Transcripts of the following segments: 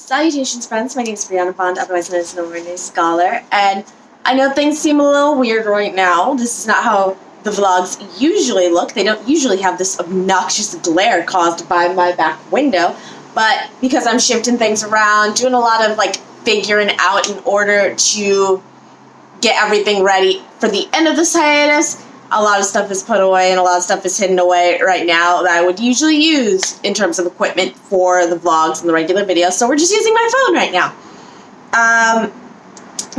Salutations, friends. My name is Brianna Bond, otherwise known as an Overnight Scholar, and I know things seem a little weird right now. This is not how the vlogs usually look. They don't usually have this obnoxious glare caused by my back window, but because I'm shifting things around, doing a lot of figuring out in order to get everything ready for the end of this hiatus, a lot of stuff is put away and a lot of stuff is hidden away right now that I would usually use in terms of equipment for the vlogs and the regular videos. So we're just using my phone right now.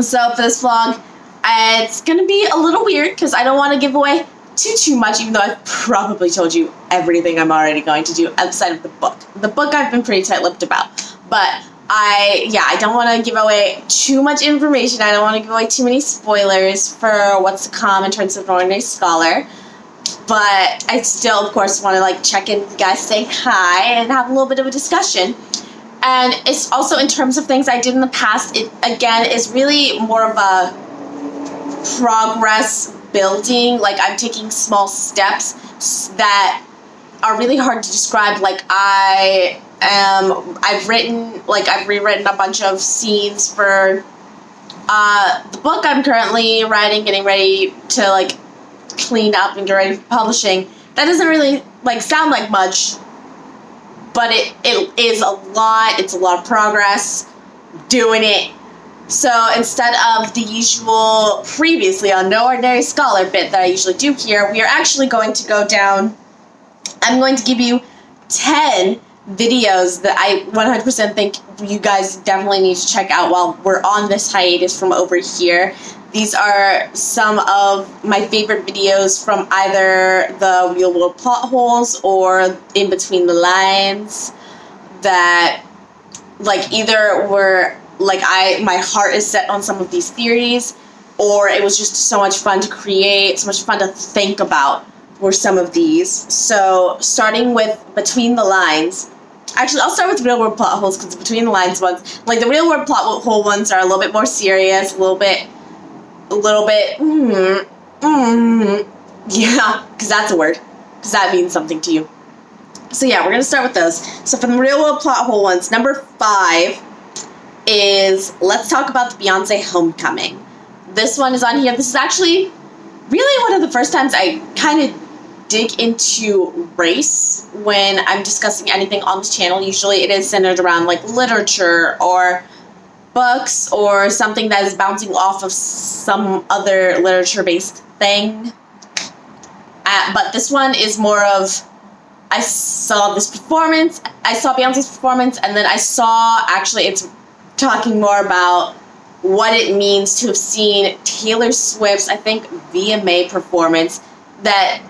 So for this vlog, it's going to be a little weird because I don't want to give away too much, even though I've probably told you everything I'm already going to do outside of the book. The book I've been pretty tight-lipped about, but I don't want to give away too much information. I don't want to give away too many spoilers for what's to come in terms of an Ordinary Scholar. But I still, of course, want to check in with you guys, say hi, and have a little bit of a discussion. And it's also in terms of things I did in the past. It, again, is really more of a progress building. I'm taking small steps that are really hard to describe. I've rewritten a bunch of scenes for the book I'm currently writing, getting ready to clean up and get ready for publishing. That doesn't really sound like much, but it is a lot. It's a lot of progress doing it. So instead of the usual previously on No Ordinary Scholar bit that I usually do here, we are actually going to go down. I'm going to give you 10 videos that I 100% think you guys definitely need to check out while we're on this hiatus from over here. These are some of my favorite videos from either the real world plot holes or in between the lines that either were my heart is set on some of these theories, or it was just so much fun to create, so much fun to think about were some of these. So starting with Between the Lines. Actually, I'll start with real world plot holes because Between the Lines ones, the real world plot hole ones are a little bit more serious, a little bit, yeah, because that's a word, because that means something to you. So yeah, we're going to start with those. So from the real world plot hole ones, number 5 is Let's Talk About the Beyonce Homecoming. This one is on here. This is actually really one of the first times I kind of dig into race when I'm discussing anything on this channel. Usually it is centered around literature or books or something that is bouncing off of some other literature-based thing. But this one is more of, I saw Beyonce's performance, and then I saw, actually it's talking more about what it means to have seen Taylor Swift's, I think, VMA performance that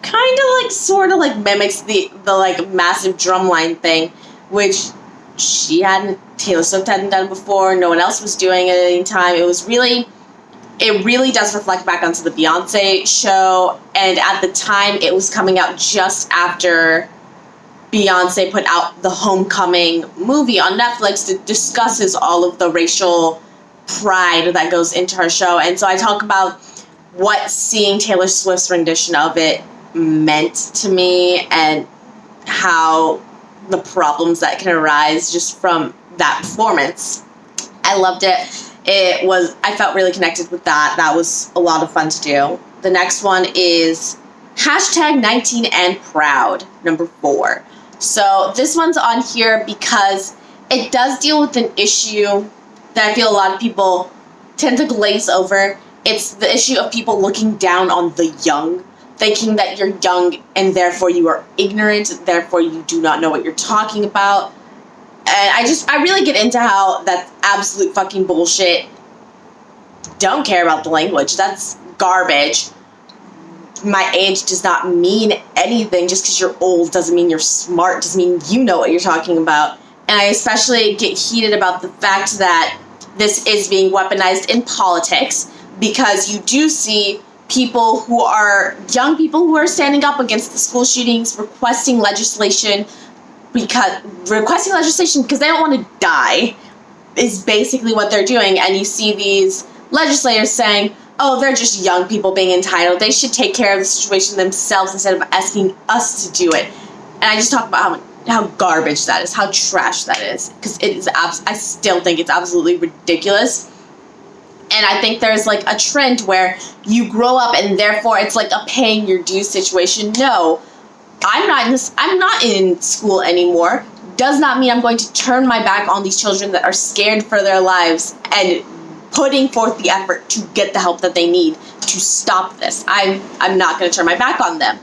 kind of sort of mimics the massive drumline thing, which Taylor Swift hadn't done before, no one else was doing it at any time. It really does reflect back onto the Beyonce show, and at the time it was coming out just after Beyonce put out the Homecoming movie on Netflix that discusses all of the racial pride that goes into her show. And so I talk about what seeing Taylor Swift's rendition of it meant to me and how the problems that can arise just from that performance. I loved it. I felt really connected with that. That was a lot of fun to do. The next one is hashtag 19 and proud, number 4. So this one's on here because it does deal with an issue that I feel a lot of people tend to glaze over. It's the issue of people looking down on the young, thinking that you're young and therefore you are ignorant, therefore you do not know what you're talking about. And I really get into how that's absolute fucking bullshit. Don't care about the language. That's garbage. My age does not mean anything. Just because you're old doesn't mean you're smart, doesn't mean you know what you're talking about. And I especially get heated about the fact that this is being weaponized in politics, because you do see people who are young people who are standing up against the school shootings, requesting legislation because they don't want to die is basically what they're doing. And you see these legislators saying, oh, they're just young people being entitled. They should take care of the situation themselves instead of asking us to do it. And I just talk about how garbage that is, how trash that is, because it is. I still think it's absolutely ridiculous. And I think there's like a trend where you grow up and therefore it's like a paying your dues situation. No, I'm not in school anymore. Does not mean I'm going to turn my back on these children that are scared for their lives and putting forth the effort to get the help that they need to stop this. I'm not going to turn my back on them.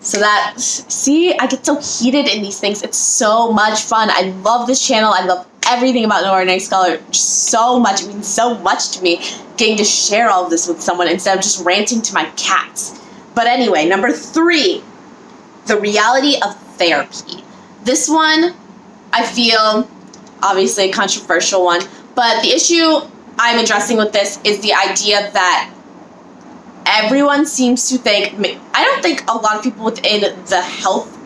So that, see, I get so heated in these things. It's so much fun. I love this channel. I love everything about No Ordinary Scholar so much. It means so much to me getting to share all of this with someone instead of just ranting to my cats. But anyway, number 3, the reality of therapy. This one, I feel, obviously a controversial one, but the issue I'm addressing with this is the idea that everyone seems to think, I don't think a lot of people within the health,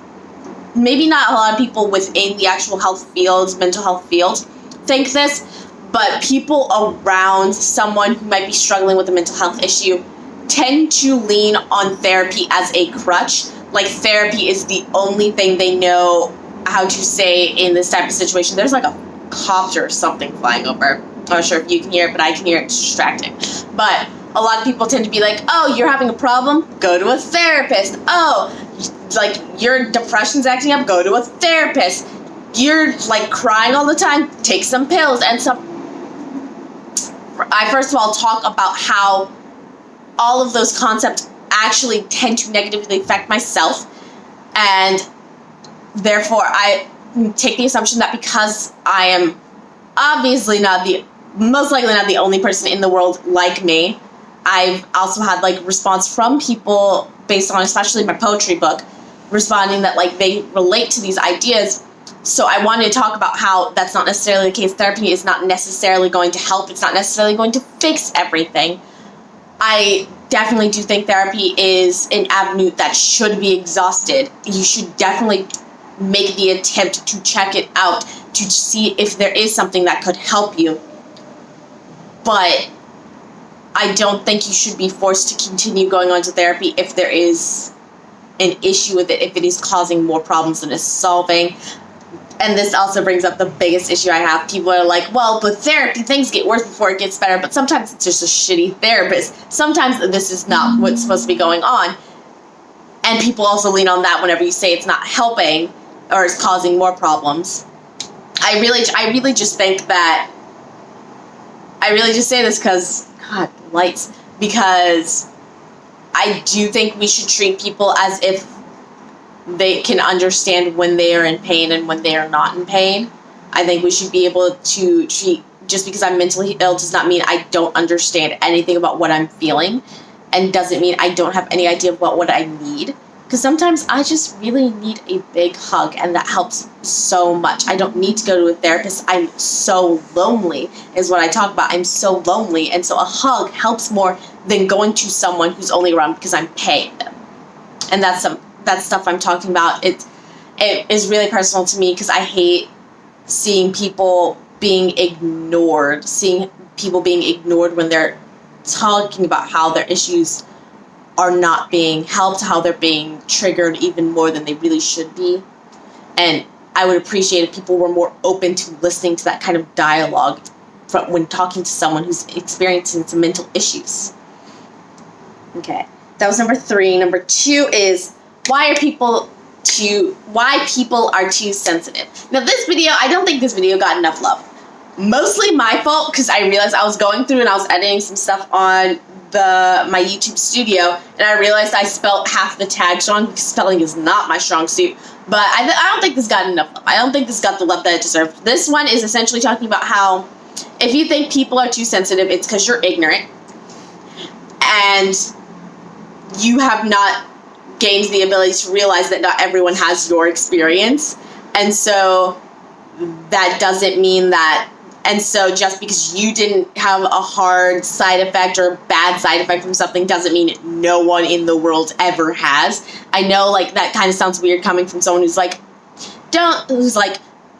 maybe not a lot of people within the actual health field, mental health field, think this, but people around someone who might be struggling with a mental health issue tend to lean on therapy as a crutch. Like therapy is the only thing they know how to say in this type of situation. There's like a copter or something flying over. I'm not sure if you can hear it, but I can hear it. It's distracting. But a lot of people tend to be like, oh, you're having a problem? Go to a therapist. Oh, like your depression's acting up? Go to a therapist. You're like crying all the time? Take some pills. And some. I first of all talk about how all of those concepts actually tend to negatively affect myself, and therefore I take the assumption that because I am obviously most likely not the only person in the world like me, I've also had like response from people based on especially my poetry book responding that like they relate to these ideas. So I wanted to talk about how that's not necessarily the case. Therapy is not necessarily going to help. It's not necessarily going to fix everything. I definitely do think therapy is an avenue that should be exhausted. You should definitely make the attempt to check it out to see if there is something that could help you. But I don't think you should be forced to continue going on to therapy if there is an issue with it, if it is causing more problems than it's solving. And this also brings up the biggest issue I have. People are like, well, with therapy, things get worse before it gets better, but sometimes it's just a shitty therapist. Sometimes this is not what's supposed to be going on. And people also lean on that whenever you say it's not helping or it's causing more problems. I really just think that, I really just say this because, God, lights, because I do think we should treat people as if they can understand when they are in pain and when they are not in pain. I think we should be able to treat, just because I'm mentally ill does not mean I don't understand anything about what I'm feeling, and doesn't mean I don't have any idea about what I need. Because sometimes I just really need a big hug, and that helps so much. I don't need to go to a therapist. I'm so lonely, is what I talk about. I'm so lonely, and so a hug helps more than going to someone who's only around because I'm paying them. And that's stuff I'm talking about. It is really personal to me because I hate seeing people being ignored, when they're talking about how their issues are not being helped, how they're being triggered even more than they really should be. And I would appreciate if people were more open to listening to that kind of dialogue when talking to someone who's experiencing some mental issues. Okay, that was number 3. Number 2 is why people are too sensitive. Now this video, I don't think this video got enough love. Mostly my fault, because I realized I was going through and I was editing some stuff on my YouTube studio, and I realized I spelled half the tags wrong because spelling is not my strong suit. But I don't think this got enough love. I don't think this got the love that it deserved. This one is essentially talking about how if you think people are too sensitive, it's because you're ignorant and you have not gained the ability to realize that not everyone has your experience. And so that doesn't mean that, and so just because you didn't have a hard side effect or a bad side effect from something doesn't mean no one in the world ever has. I know, like, that kind of sounds weird coming from someone who's like,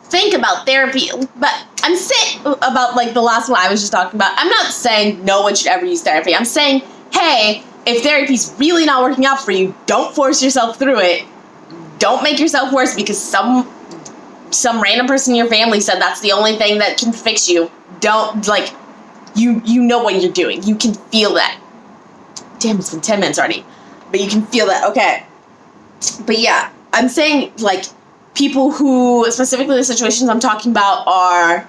think about therapy, but I'm saying about, like, the last one I was just talking about, I'm not saying no one should ever use therapy. I'm saying, hey, if therapy's really not working out for you, don't force yourself through it. Don't make yourself worse because some random person in your family said that's the only thing that can fix you. Don't, like, you know what you're doing. You can feel that. Damn, it's been 10 minutes already. But you can feel that. Okay. But yeah, I'm saying, like, people who, specifically the situations I'm talking about are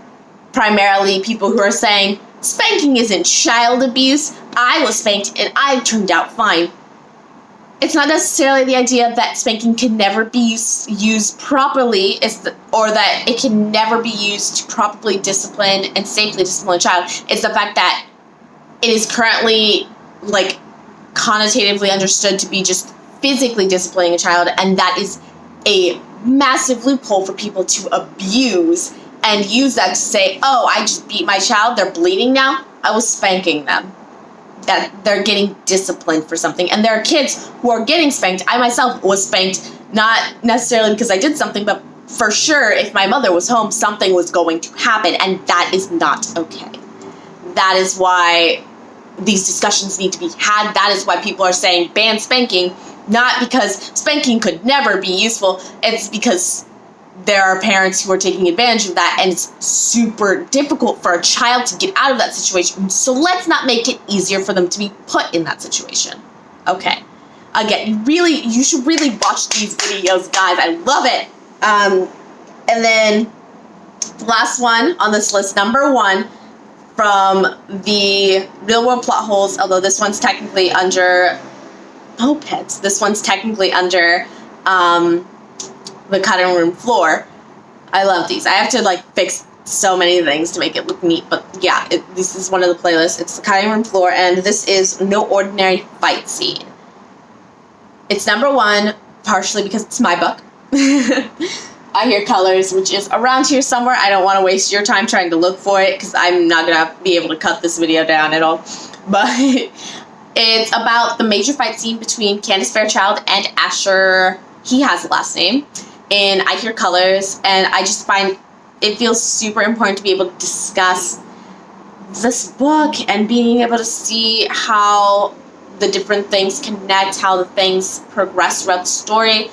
primarily people who are saying, spanking isn't child abuse. I was spanked and I turned out fine. It's not necessarily the idea that spanking can never be used properly, or that it can never be used to properly discipline and safely discipline a child. It's the fact that it is currently, like, connotatively understood to be just physically disciplining a child, and that is a massive loophole for people to abuse and use that to say, oh, I just beat my child, they're bleeding now, I was spanking them. That they're getting disciplined for something. And there are kids who are getting spanked. I myself was spanked, not necessarily because I did something, but for sure, if my mother was home, something was going to happen, and that is not okay. That is why these discussions need to be had. That is why people are saying ban spanking, not because spanking could never be useful. It's because there are parents who are taking advantage of that, and it's super difficult for a child to get out of that situation. So let's not make it easier for them to be put in that situation. Okay. Again, you should really watch these videos, guys. I love it. And then the last one on this list, number 1, from the real world plot holes, although this one's technically under mopeds. This one's technically under the cutting room floor. I love these. I have to, like, fix so many things to make it look neat, but yeah, this is one of the playlists. It's the cutting room floor, and this is No Ordinary Fight Scene. It's number 1, partially because it's my book. I Hear Colors, which is around here somewhere. I don't want to waste your time trying to look for it, because I'm not going to be able to cut this video down at all. But it's about the major fight scene between Candace Fairchild and Asher, he has a last name, in I Hear Colors, and I just find it feels super important to be able to discuss this book and being able to see how the different things connect, how the things progress throughout the story.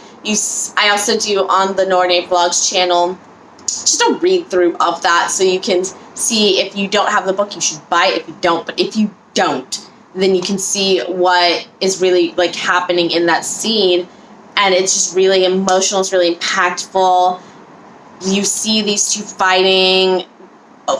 I also do on the Norne Vlogs channel just a read through of that, so you can see, if you don't have the book, you should buy it if you don't, but if you don't, then you can see what is really, like, happening in that scene. And it's just really emotional. It's really impactful. You see these two fighting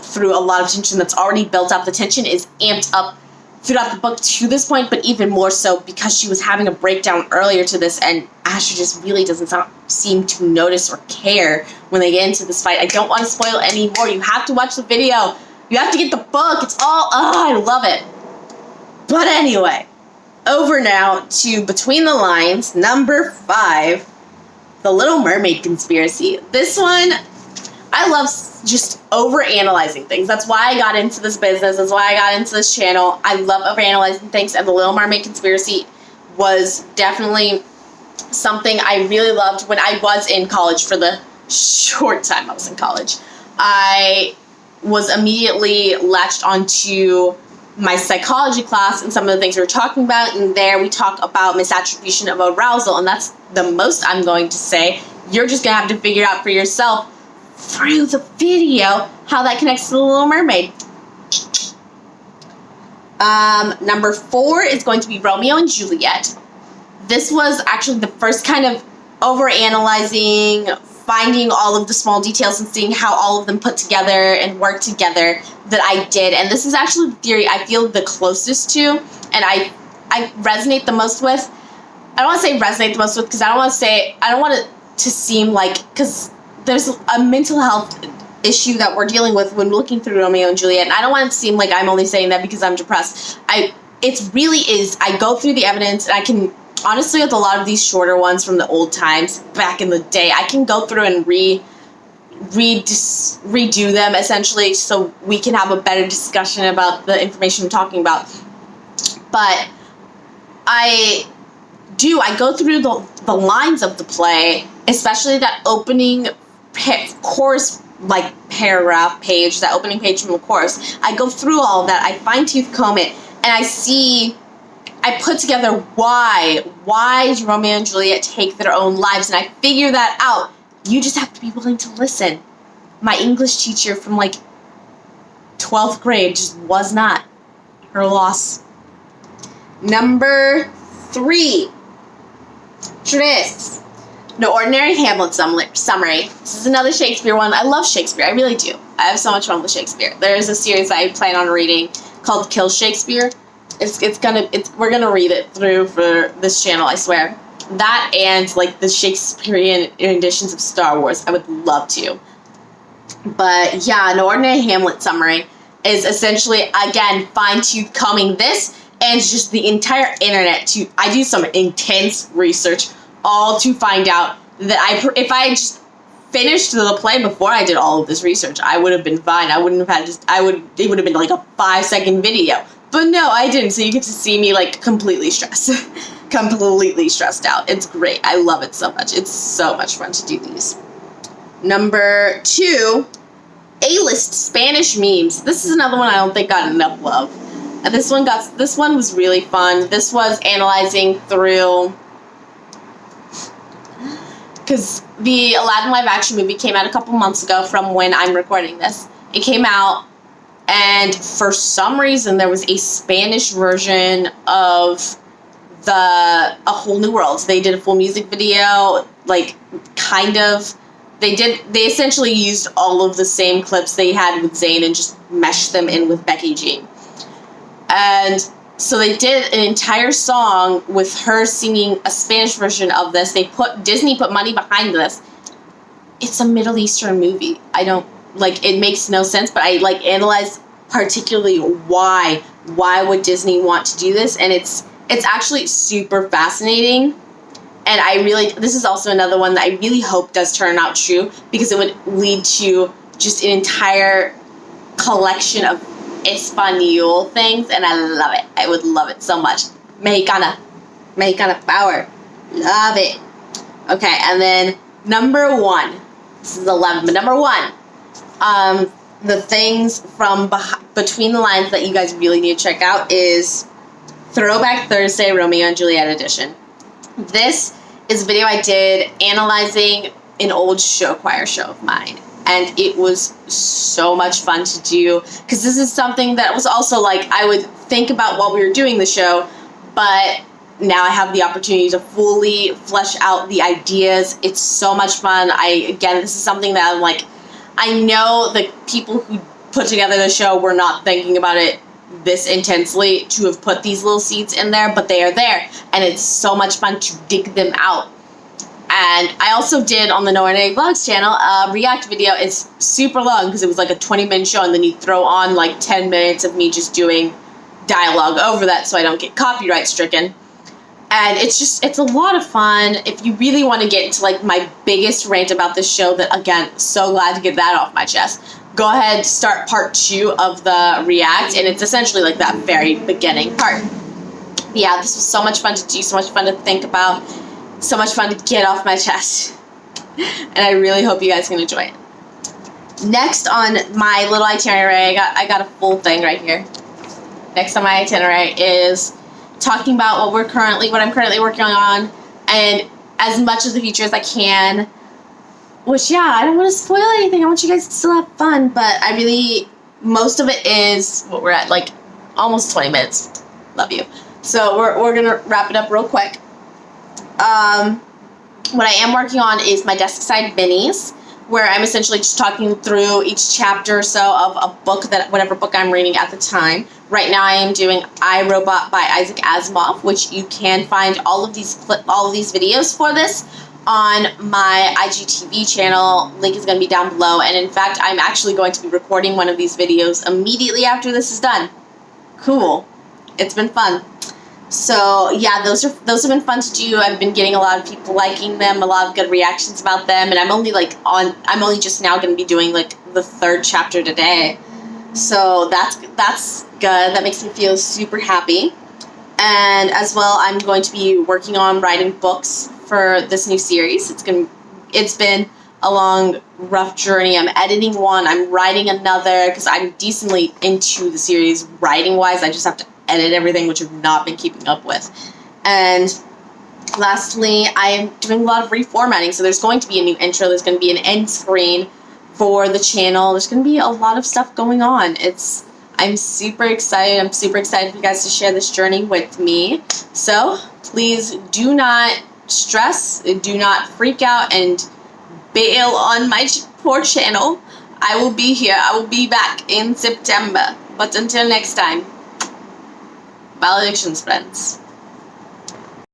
through a lot of tension that's already built up. The tension is amped up throughout the book to this point, but even more so because she was having a breakdown earlier to this, and Asher just really doesn't seem to notice or care when they get into this fight. I don't want to spoil any more. You have to watch the video. You have to get the book. It's all, I love it. But anyway, over now to Between the Lines, number 5, The Little Mermaid Conspiracy. This one, I love just overanalyzing things. That's why I got into this business. That's why I got into this channel. I love overanalyzing things, and The Little Mermaid Conspiracy was definitely something I really loved when I was in college. For the short time I was in college, I was immediately latched onto my psychology class and some of the things we were talking about, and there we talk about misattribution of arousal, and that's the most I'm going to say. You're just gonna have to figure out for yourself through the video how that connects to The Little Mermaid. Number 4 is going to be Romeo and Juliet. This was actually the first kind of overanalyzing, finding all of the small details and seeing how all of them put together and work together that I did. And this is actually the theory I feel the closest to, and I resonate the most with. I don't want to say resonate the most with, because I don't want it to seem like, because there's a mental health issue that we're dealing with when looking through Romeo and Juliet, and I don't want it to seem like I'm only saying that because I'm depressed. It really is, I go through the evidence, and I can, honestly, with a lot of these shorter ones from the old times, back in the day, I can go through and redo them, essentially, so we can have a better discussion about the information I'm talking about. But I go through the lines of the play, especially that opening chorus, like, paragraph page, that opening page from the chorus. I go through all of that, I fine-tooth comb it, and I see I put together why did Romeo and Juliet take their own lives, and I figured that out. You just have to be willing to listen. My English teacher from like 12th grade just was not. Her loss. Number 3. Tris. No Ordinary Hamlet Summary. This is another Shakespeare one. I love Shakespeare. I really do. I have so much fun with Shakespeare. There's a series I plan on reading called Kill Shakespeare. We're gonna read it through for this channel, I swear. That and like the Shakespearean editions of Star Wars. I would love to. But yeah, No Ordinary Hamlet Summary is essentially, again, fine-tooth combing this and just the entire internet. I do some intense research, all to find out that if I had just finished the play before I did all of this research, I would have been fine. I wouldn't have had it would have been like a 5-second video. But no, I didn't. So you get to see me like completely stressed. Completely stressed out. It's great. I love it so much. It's so much fun to do these. Number 2, A-list Spanish memes. This is another one I don't think got enough love. And this one was really fun. This was analyzing through, because the Aladdin live action movie came out a couple months ago from when I'm recording this. It came out, and for some reason there was a Spanish version of A Whole New World. They did a full music video, like kind of. They essentially used all of the same clips they had with Zayn and just meshed them in with Becky G. And so they did an entire song with her singing a Spanish version of this. Disney put money behind this. It's a Middle Eastern movie. It makes no sense, but I analyze particularly why would Disney want to do this, and it's actually super fascinating. And this is also another one that I really hope does turn out true, because it would lead to just an entire collection of Espanol things, and I love it. I would love it so much. Mexicana power. Love it. Okay, and then number 1. This is 11, but number 1. The things from between the lines that you guys really need to check out is Throwback Thursday Romeo and Juliet edition. This is a video I did analyzing an old show choir show of mine, and it was so much fun to do, because this is something that was also I would think about while we were doing the show, but now I have the opportunity to fully flesh out the ideas. It's so much fun. This is something that I know the people who put together the show were not thinking about it this intensely to have put these little seeds in there, but they are there, and it's so much fun to dig them out. And I also did on the No Ordinary Vlogs channel a react video. It's super long because it was like a 20-minute show, and then you throw on 10 minutes of me just doing dialogue over that so I don't get copyright stricken. And it's a lot of fun. If you really want to get into my biggest rant about this show, that again, so glad to get that off my chest, go ahead, start part 2 of the react, and it's essentially that very beginning part. Yeah, this was so much fun to do, so much fun to think about, so much fun to get off my chest. And I really hope you guys can enjoy it. Next on my little itinerary, I got a full thing right here. Next on my itinerary is talking about what I'm currently working on, and as much of the future as I can. Which, yeah, I don't want to spoil anything. I want you guys to still have fun, but most of it is what we're at, almost 20 minutes. Love you. So we're gonna wrap it up real quick. What I am working on is my desk side minis, where I'm essentially just talking through each chapter or so of a book, whatever book I'm reading at the time. Right now I am doing I, Robot by Isaac Asimov, which you can find all of these videos for this on my IGTV channel. Link is going to be down below, and in fact I'm actually going to be recording one of these videos immediately after this is done. Cool. It's been fun. So yeah, those have been fun to do. I've been getting a lot of people liking them, a lot of good reactions about them, and I'm only just now going to be doing the 3rd chapter today. So that's good. That makes me feel super happy. And as well, I'm going to be working on writing books for this new series. It's been a long, rough journey. I'm editing one, I'm writing another, because I'm decently into the series writing wise. I just have to edit everything, which I've not been keeping up with. And lastly, I am doing a lot of reformatting, so there's going to be a new intro, there's going to be an end screen for the channel, there's going to be a lot of stuff going on. I'm super excited. I'm super excited for you guys to share this journey with me. So please do not stress, do not freak out, and bail on my poor channel. I will be here. I will be back in September. But until next time, valedictions, friends.